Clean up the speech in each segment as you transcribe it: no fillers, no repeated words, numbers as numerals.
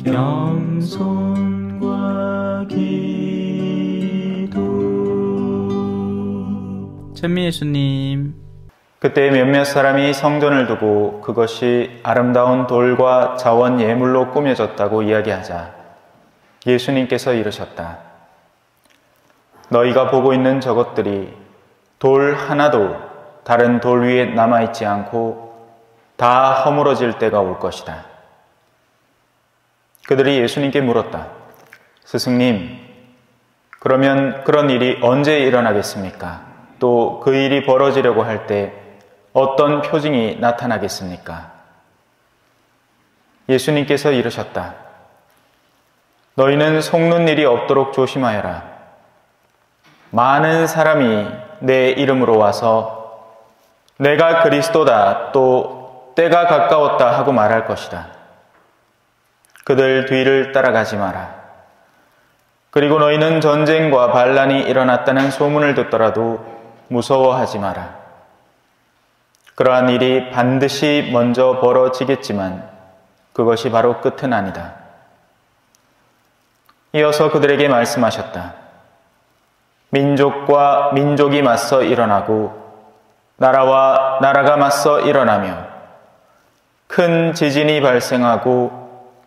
겸손과 기도. 찬미 예수님. 그때 몇몇 사람이 성전을 두고 그것이 아름다운 돌과 자원 예물로 꾸며졌다고 이야기하자 예수님께서 이르셨다. 너희가 보고 있는 저것들이 돌 하나도 다른 돌 위에 남아있지 않고 다 허물어질 때가 올 것이다. 그들이 예수님께 물었다. 스승님, 그러면 그런 일이 언제 일어나겠습니까? 또 그 일이 벌어지려고 할 때 어떤 표징이 나타나겠습니까? 예수님께서 이르셨다. 너희는 속는 일이 없도록 조심하여라. 많은 사람이 내 이름으로 와서 내가 그리스도다, 또 때가 가까웠다 하고 말할 것이다. 그들 뒤를 따라가지 마라. 그리고 너희는 전쟁과 반란이 일어났다는 소문을 듣더라도 무서워하지 마라. 그러한 일이 반드시 먼저 벌어지겠지만 그것이 바로 끝은 아니다. 이어서 그들에게 말씀하셨다. 민족과 민족이 맞서 일어나고 나라와 나라가 맞서 일어나며 큰 지진이 발생하고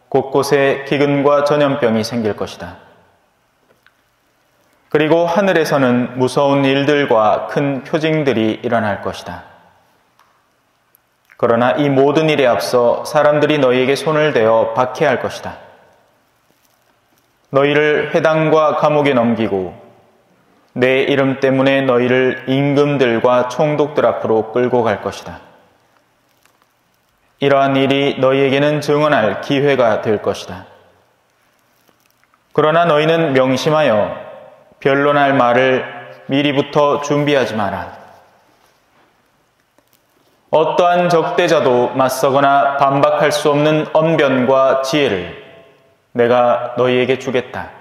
곳곳에 기근과 전염병이 생길 것이다. 그리고 하늘에서는 무서운 일들과 큰 표징들이 일어날 것이다. 그러나 이 모든 일에 앞서 사람들이 너희에게 손을 대어 박해할 것이다. 너희를 회당과 감옥에 넘기고 내 이름 때문에 너희를 임금들과 총독들 앞으로 끌고 갈 것이다. 이러한 일이 너희에게는 증언할 기회가 될 것이다. 그러나 너희는 명심하여 변론할 말을 미리부터 준비하지 마라. 어떠한 적대자도 맞서거나 반박할 수 없는 언변과 지혜를 내가 너희에게 주겠다.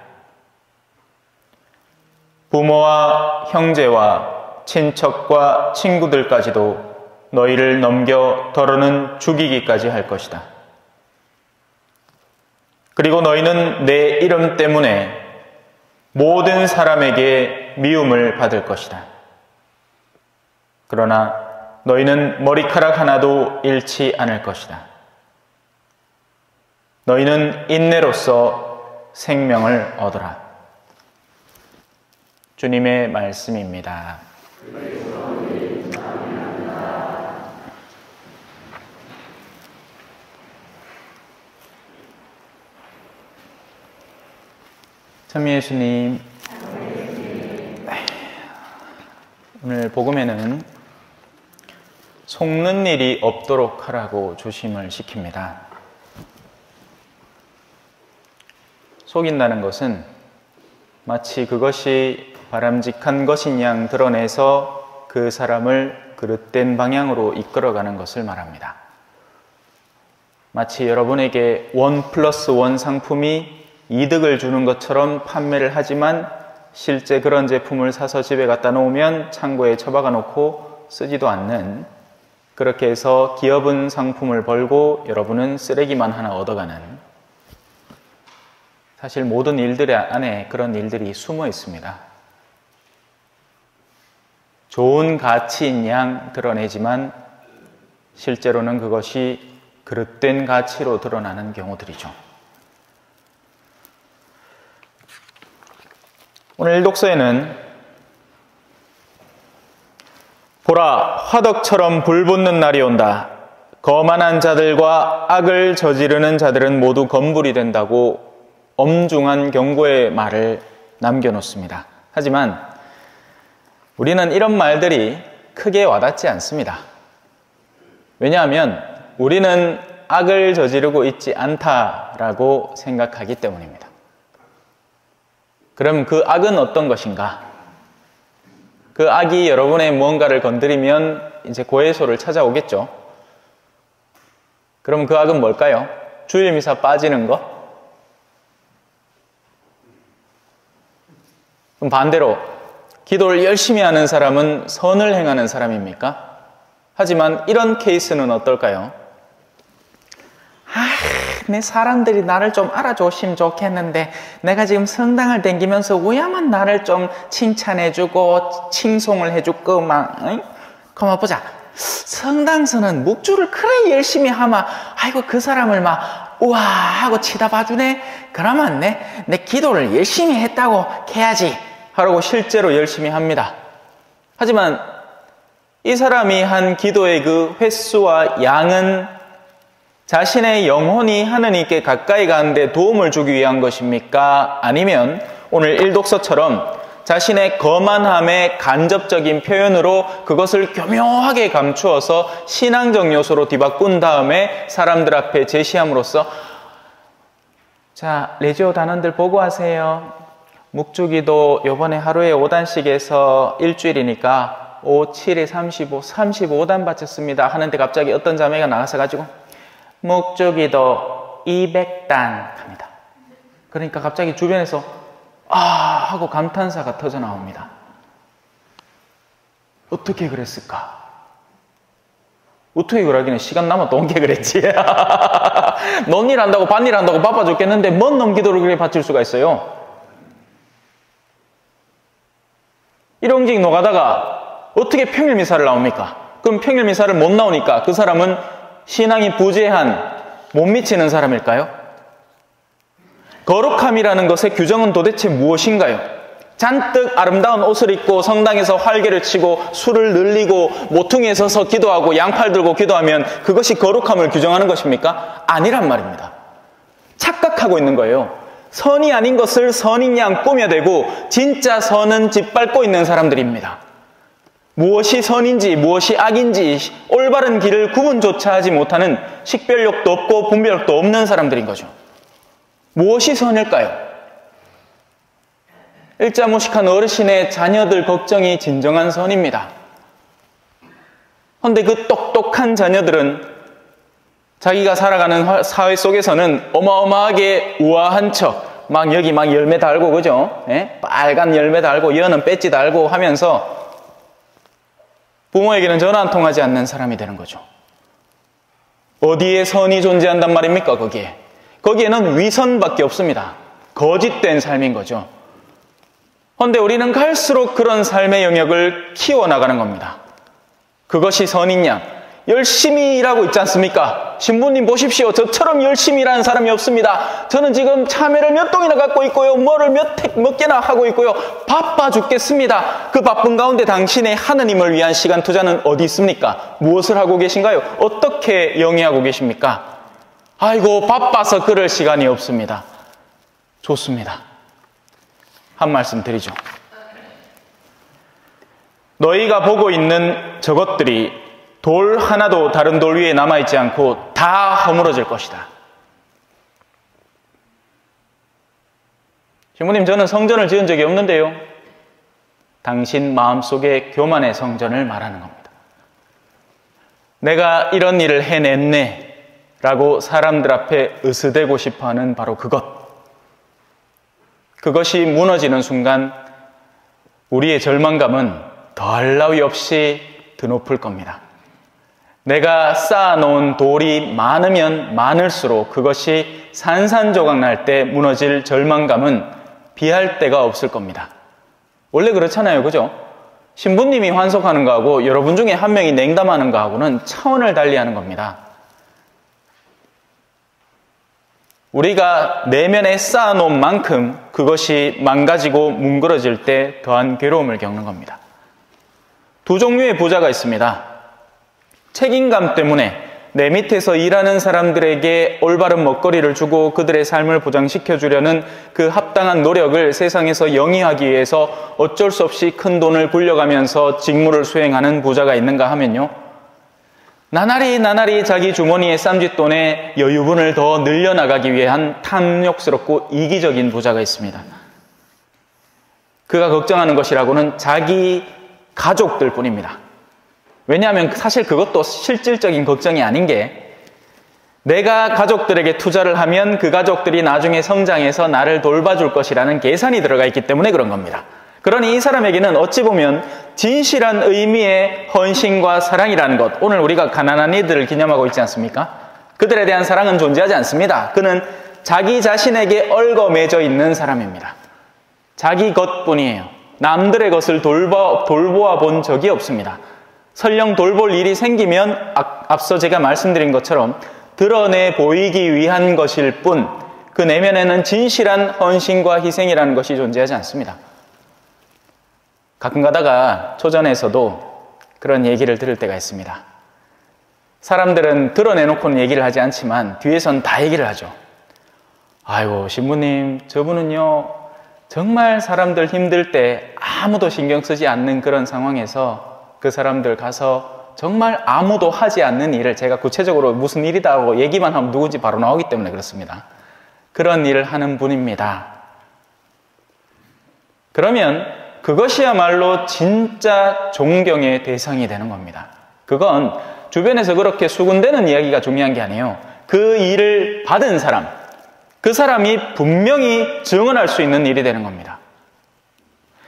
부모와 형제와 친척과 친구들까지도 너희를 넘겨 더러는 죽이기까지 할 것이다. 그리고 너희는 내 이름 때문에 모든 사람에게 미움을 받을 것이다. 그러나 너희는 머리카락 하나도 잃지 않을 것이다. 너희는 인내로써 생명을 얻어라. 주님의 말씀입니다. 찬미 예수님, 오늘 복음에는 속는 일이 없도록 하라고 조심을 시킵니다. 속인다는 것은 마치 그것이 바람직한 것인 양 드러내서 그 사람을 그릇된 방향으로 이끌어가는 것을 말합니다. 마치 여러분에게 1+1 상품이 이득을 주는 것처럼 판매를 하지만 실제 그런 제품을 사서 집에 갖다 놓으면 창고에 처박아 놓고 쓰지도 않는, 그렇게 해서 기업은 상품을 벌고 여러분은 쓰레기만 하나 얻어가는, 사실 모든 일들 안에 그런 일들이 숨어 있습니다. 좋은 가치인 양 드러내지만 실제로는 그것이 그릇된 가치로 드러나는 경우들이죠. 오늘 독서에는 보라, 화덕처럼 불붙는 날이 온다. 거만한 자들과 악을 저지르는 자들은 모두 건불이 된다고 엄중한 경고의 말을 남겨놓습니다. 하지만 우리는 이런 말들이 크게 와닿지 않습니다. 왜냐하면 우리는 악을 저지르고 있지 않다라고 생각하기 때문입니다. 그럼 그 악은 어떤 것인가? 그 악이 여러분의 무언가를 건드리면 이제 고해소를 찾아오겠죠. 그럼 그 악은 뭘까요? 주일미사 빠지는 거? 그럼 반대로 기도를 열심히 하는 사람은 선을 행하는 사람입니까? 하지만 이런 케이스는 어떨까요? 내 사람들이 나를 좀 알아줬으면 좋겠는데 내가 지금 성당을 댕기면서 왜야만 나를 좀 칭찬해주고 칭송을 해주고 막 응? 그만 보자. 성당서는 묵주를 그래 열심히 하면 아이고 그 사람을 막 우와 하고 치다봐주네. 그러면 내 기도를 열심히 했다고 해야지 하라고 실제로 열심히 합니다. 하지만 이 사람이 한 기도의 그 횟수와 양은 자신의 영혼이 하느님께 가까이 가는데 도움을 주기 위한 것입니까? 아니면 오늘 일독서처럼 자신의 거만함의 간접적인 표현으로 그것을 교묘하게 감추어서 신앙적 요소로 뒤바꾼 다음에 사람들 앞에 제시함으로써 자, 레지오 단원들 보고하세요. 묵주기도 요번에 하루에 5단씩 해서 일주일이니까 5, 7에 35, 35단 바쳤습니다. 하는데 갑자기 어떤 자매가 나가서 가지고 묵주기도 200단 합니다. 그러니까 갑자기 주변에서 아 하고 감탄사가 터져 나옵니다. 어떻게 그랬을까? 어떻게 그러기는 시간 남아 또 온게 그랬지. 넌 일 한다고 밭일 한다고 바빠 죽겠는데 뭔 넘기도록 그렇게 바칠 수가 있어요? 일용직 노가다가 어떻게 평일미사를 나옵니까? 그럼 평일미사를 못 나오니까 그 사람은 신앙이 부재한 못 미치는 사람일까요? 거룩함이라는 것의 규정은 도대체 무엇인가요? 잔뜩 아름다운 옷을 입고 성당에서 활개를 치고 술을 늘리고 모퉁이에 서서 기도하고 양팔 들고 기도하면 그것이 거룩함을 규정하는 것입니까? 아니란 말입니다. 착각하고 있는 거예요. 선이 아닌 것을 선인 양 꾸며대고 진짜 선은 짓밟고 있는 사람들입니다. 무엇이 선인지 무엇이 악인지 올바른 길을 구분조차 하지 못하는 식별력도 없고 분별력도 없는 사람들인 거죠. 무엇이 선일까요? 일자무식한 어르신의 자녀들 걱정이 진정한 선입니다. 그런데 그 똑똑한 자녀들은 자기가 살아가는 사회 속에서는 어마어마하게 우아한 척, 막 여기 막 열매 달고, 그죠? 예? 빨간 열매 달고, 여는 배지 달고 하면서 부모에게는 전화 한 통하지 않는 사람이 되는 거죠. 어디에 선이 존재한단 말입니까, 거기에? 거기에는 위선밖에 없습니다. 거짓된 삶인 거죠. 그런데 우리는 갈수록 그런 삶의 영역을 키워나가는 겁니다. 그것이 선인 양. 열심히 일하고 있지 않습니까? 신부님 보십시오. 저처럼 열심히 일하는 사람이 없습니다. 저는 지금 참외를 몇 동이나 갖고 있고요. 뭐를 몇 개나 하고 있고요. 바빠 죽겠습니다. 그 바쁜 가운데 당신의 하느님을 위한 시간 투자는 어디 있습니까? 무엇을 하고 계신가요? 어떻게 영위하고 계십니까? 아이고 바빠서 그럴 시간이 없습니다. 좋습니다. 한 말씀 드리죠. 너희가 보고 있는 저것들이 돌 하나도 다른 돌 위에 남아있지 않고 다 허물어질 것이다. 신부님, 저는 성전을 지은 적이 없는데요. 당신 마음속의 교만의 성전을 말하는 겁니다. 내가 이런 일을 해냈네 라고 사람들 앞에 으스대고 싶어하는 바로 그것이 무너지는 순간 우리의 절망감은 더할 나위 없이 드높을 겁니다. 내가 쌓아놓은 돌이 많으면 많을수록 그것이 산산조각 날 때 무너질 절망감은 비할 데가 없을 겁니다. 원래 그렇잖아요, 그죠? 신부님이 환속하는 거하고 여러분 중에 한 명이 냉담하는 거하고는 차원을 달리하는 겁니다. 우리가 내면에 쌓아놓은 만큼 그것이 망가지고 뭉그러질 때 더한 괴로움을 겪는 겁니다. 두 종류의 부자가 있습니다. 책임감 때문에 내 밑에서 일하는 사람들에게 올바른 먹거리를 주고 그들의 삶을 보장시켜 주려는 그 합당한 노력을 세상에서 영위하기 위해서 어쩔 수 없이 큰 돈을 굴려가면서 직무를 수행하는 부자가 있는가 하면요, 나날이 자기 주머니의 쌈짓돈에 여유분을 더 늘려나가기 위한 탐욕스럽고 이기적인 부자가 있습니다. 그가 걱정하는 것이라고는 자기 가족들 뿐입니다. 왜냐하면 사실 그것도 실질적인 걱정이 아닌 게, 내가 가족들에게 투자를 하면 그 가족들이 나중에 성장해서 나를 돌봐줄 것이라는 계산이 들어가 있기 때문에 그런 겁니다. 그러니 이 사람에게는 어찌 보면 진실한 의미의 헌신과 사랑이라는 것, 오늘 우리가 가난한 이들을 기념하고 있지 않습니까? 그들에 대한 사랑은 존재하지 않습니다. 그는 자기 자신에게 얽어매져 있는 사람입니다. 자기 것뿐이에요. 남들의 것을 돌보아 본 적이 없습니다. 설령 돌볼 일이 생기면 앞서 제가 말씀드린 것처럼 드러내 보이기 위한 것일 뿐, 그 내면에는 진실한 헌신과 희생이라는 것이 존재하지 않습니다. 가끔 가다가 초전에서도 그런 얘기를 들을 때가 있습니다. 사람들은 드러내놓고는 얘기를 하지 않지만 뒤에선 다 얘기를 하죠. 아이고, 신부님, 저분은요, 정말 사람들 힘들 때 아무도 신경 쓰지 않는 그런 상황에서 그 사람들 가서 정말 아무도 하지 않는 일을, 제가 구체적으로 무슨 일이다 하고 얘기만 하면 누군지 바로 나오기 때문에 그렇습니다. 그런 일을 하는 분입니다. 그러면 그것이야말로 진짜 존경의 대상이 되는 겁니다. 그건 주변에서 그렇게 수군대는 이야기가 중요한 게 아니에요. 그 일을 받은 사람, 그 사람이 분명히 증언할 수 있는 일이 되는 겁니다.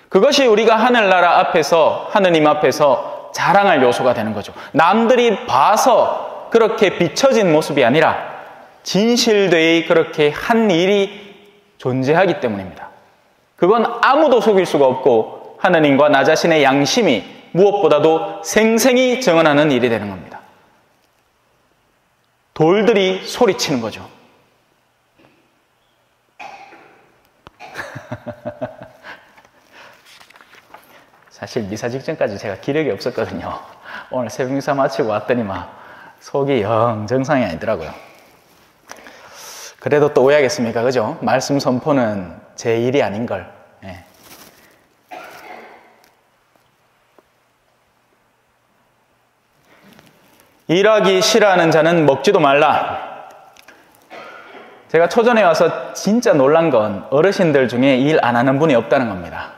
그것이 우리가 하늘나라 앞에서, 하느님 앞에서 자랑할 요소가 되는 거죠. 남들이 봐서 그렇게 비춰진 모습이 아니라 진실되이 그렇게 한 일이 존재하기 때문입니다. 그건 아무도 속일 수가 없고 하느님과 나 자신의 양심이 무엇보다도 생생히 증언하는 일이 되는 겁니다. 돌들이 소리치는 거죠. 사실 미사 직전까지 제가 기력이 없었거든요. 오늘 새벽 미사 마치고 왔더니 막 속이 영 정상이 아니더라고요. 그래도 또 오해하겠습니까? 그죠? 말씀 선포는 제 일이 아닌걸. 예. 일하기 싫어하는 자는 먹지도 말라. 제가 초전에 와서 진짜 놀란 건 어르신들 중에 일 안 하는 분이 없다는 겁니다.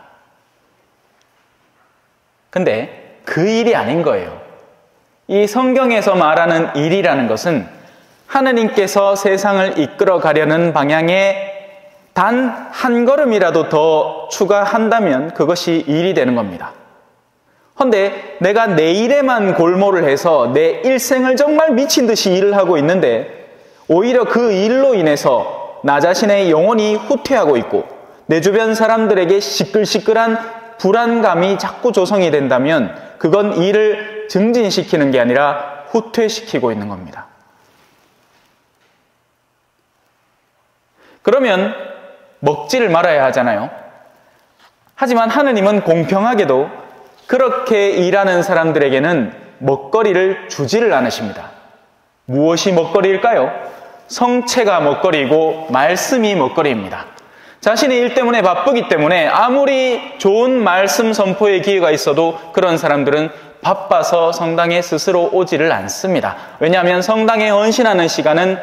근데 그 일이 아닌 거예요. 이 성경에서 말하는 일이라는 것은 하느님께서 세상을 이끌어 가려는 방향에 단 한 걸음이라도 더 추가한다면 그것이 일이 되는 겁니다. 그런데 내가 내 일에만 골몰을 해서 내 일생을 정말 미친 듯이 일을 하고 있는데 오히려 그 일로 인해서 나 자신의 영혼이 후퇴하고 있고 내 주변 사람들에게 시끌시끌한 불안감이 자꾸 조성이 된다면 그건 일을 증진시키는 게 아니라 후퇴시키고 있는 겁니다. 그러면 먹지를 말아야 하잖아요. 하지만 하느님은 공평하게도 그렇게 일하는 사람들에게는 먹거리를 주지를 않으십니다. 무엇이 먹거리일까요? 성체가 먹거리이고 말씀이 먹거리입니다. 자신의 일 때문에 바쁘기 때문에 아무리 좋은 말씀 선포의 기회가 있어도 그런 사람들은 바빠서 성당에 스스로 오지를 않습니다. 왜냐하면 성당에 헌신하는 시간은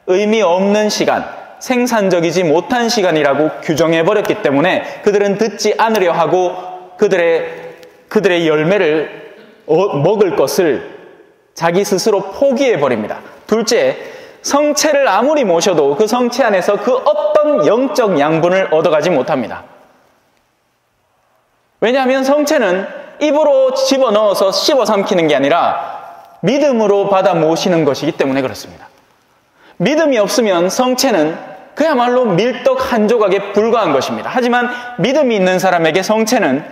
의미 없는 시간, 생산적이지 못한 시간이라고 규정해버렸기 때문에 그들은 듣지 않으려 하고 그들의 열매를 먹을 것을 자기 스스로 포기해버립니다. 둘째, 성체를 아무리 모셔도 그 성체 안에서 그 어떤 영적 양분을 얻어가지 못합니다. 왜냐하면 성체는 입으로 집어넣어서 씹어 삼키는 게 아니라 믿음으로 받아 모시는 것이기 때문에 그렇습니다. 믿음이 없으면 성체는 그야말로 밀떡 한 조각에 불과한 것입니다. 하지만 믿음이 있는 사람에게 성체는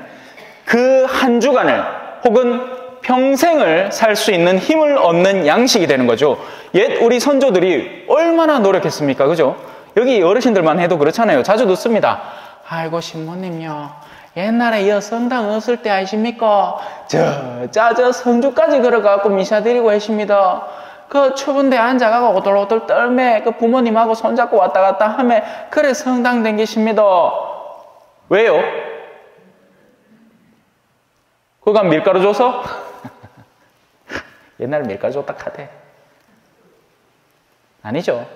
그 한 주간을 혹은 평생을 살 수 있는 힘을 얻는 양식이 되는 거죠. 옛 우리 선조들이 얼마나 노력했습니까? 그죠? 여기 어르신들만 해도 그렇잖아요. 자주 듣습니다. 아이고 신부님요, 옛날에 이 성당 없을 때 아십니까? 저 성주까지 걸어가고 미사 드리고 계십니다. 그 추운데 앉아가고 오돌오돌 떨매 그 부모님하고 손잡고 왔다 갔다 하면 그래 성당 댕기십니다. 왜요? 그간 밀가루 줘서? 옛날에 밀가루 줬다 카대. 아니죠.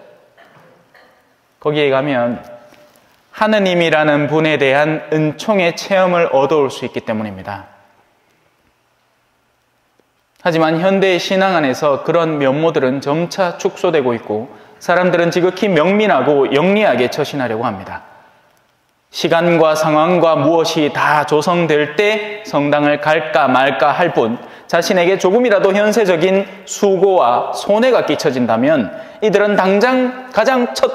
거기에 가면 하느님이라는 분에 대한 은총의 체험을 얻어올 수 있기 때문입니다. 하지만 현대의 신앙 안에서 그런 면모들은 점차 축소되고 있고 사람들은 지극히 명민하고 영리하게 처신하려고 합니다. 시간과 상황과 무엇이 다 조성될 때 성당을 갈까 말까 할 뿐 자신에게 조금이라도 현세적인 수고와 손해가 끼쳐진다면 이들은 당장 가장 첫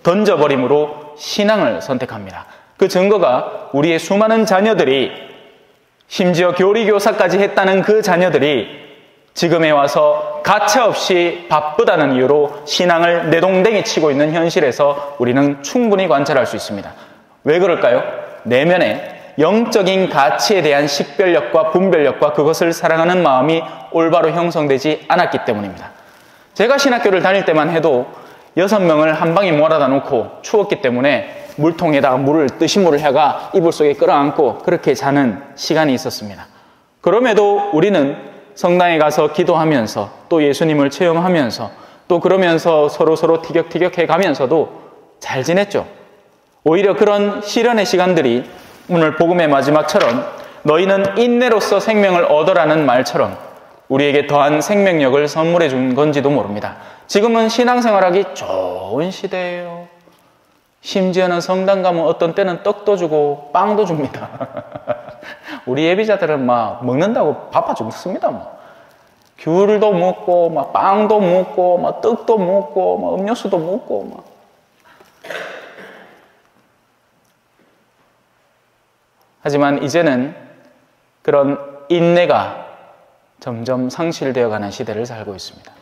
던져버림으로 신앙을 선택합니다. 그 증거가 우리의 수많은 자녀들이, 심지어 교리교사까지 했다는 그 자녀들이 지금에 와서 가차없이 바쁘다는 이유로 신앙을 내동댕이 치고 있는 현실에서 우리는 충분히 관찰할 수 있습니다. 왜 그럴까요? 내면에 영적인 가치에 대한 식별력과 분별력과 그것을 사랑하는 마음이 올바로 형성되지 않았기 때문입니다. 제가 신학교를 다닐 때만 해도 6명을 한 방에 몰아다 놓고 추웠기 때문에 물통에다가 뜨신물을 해가 이불 속에 끌어안고 그렇게 자는 시간이 있었습니다. 그럼에도 우리는 성당에 가서 기도하면서 또 예수님을 체험하면서 또 그러면서 서로 티격태격해 가면서도 잘 지냈죠. 오히려 그런 시련의 시간들이 오늘 복음의 마지막처럼 너희는 인내로서 생명을 얻어라는 말처럼 우리에게 더한 생명력을 선물해 준 건지도 모릅니다. 지금은 신앙생활하기 좋은 시대예요. 심지어는 성당 가면 어떤 때는 떡도 주고 빵도 줍니다. 우리 예비자들은 막 먹는다고 바빠 죽습니다. 귤도 먹고, 막 빵도 먹고, 막 떡도 먹고, 막 음료수도 먹고, 막. 하지만 이제는 그런 인내가 점점 상실되어 가는 시대를 살고 있습니다.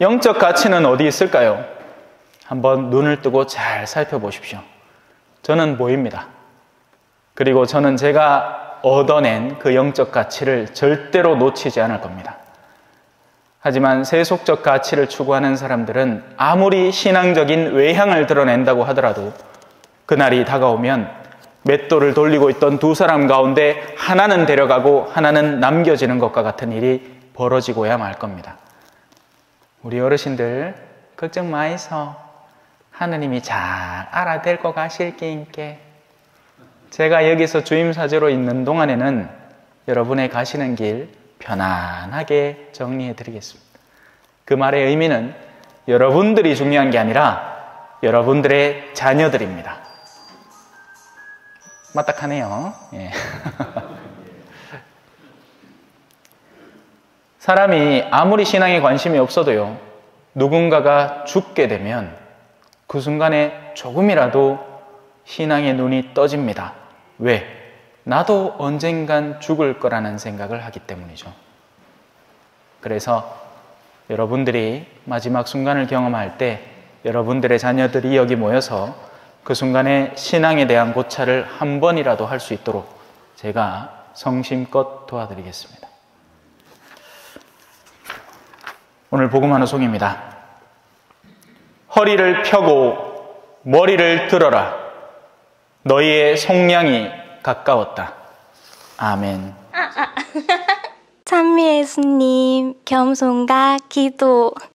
영적 가치는 어디 있을까요? 한번 눈을 뜨고 잘 살펴보십시오. 저는 보입니다. 그리고 저는 제가 얻어낸 그 영적 가치를 절대로 놓치지 않을 겁니다. 하지만 세속적 가치를 추구하는 사람들은 아무리 신앙적인 외향을 드러낸다고 하더라도 그날이 다가오면 맷돌을 돌리고 있던 두 사람 가운데 하나는 데려가고 하나는 남겨지는 것과 같은 일이 벌어지고야 말 겁니다. 우리 어르신들 걱정 마이소. 하느님이 잘 알아들고 가실 게인께. 제가 여기서 주임사제로 있는 동안에는 여러분의 가시는 길 편안하게 정리해 드리겠습니다. 그 말의 의미는 여러분들이 중요한 게 아니라 여러분들의 자녀들입니다. 맞닥하네요. 예. 사람이 아무리 신앙에 관심이 없어도요, 누군가가 죽게 되면 그 순간에 조금이라도 신앙의 눈이 떠집니다. 왜? 나도 언젠간 죽을 거라는 생각을 하기 때문이죠. 그래서 여러분들이 마지막 순간을 경험할 때 여러분들의 자녀들이 여기 모여서 그 순간에 신앙에 대한 고찰을 한 번이라도 할 수 있도록 제가 성심껏 도와드리겠습니다. 오늘 복음 하나 송입니다. 허리를 펴고 머리를 들어라. 너희의 속량이 가까웠다. 아멘. 찬미 예수님, 겸손과 기도.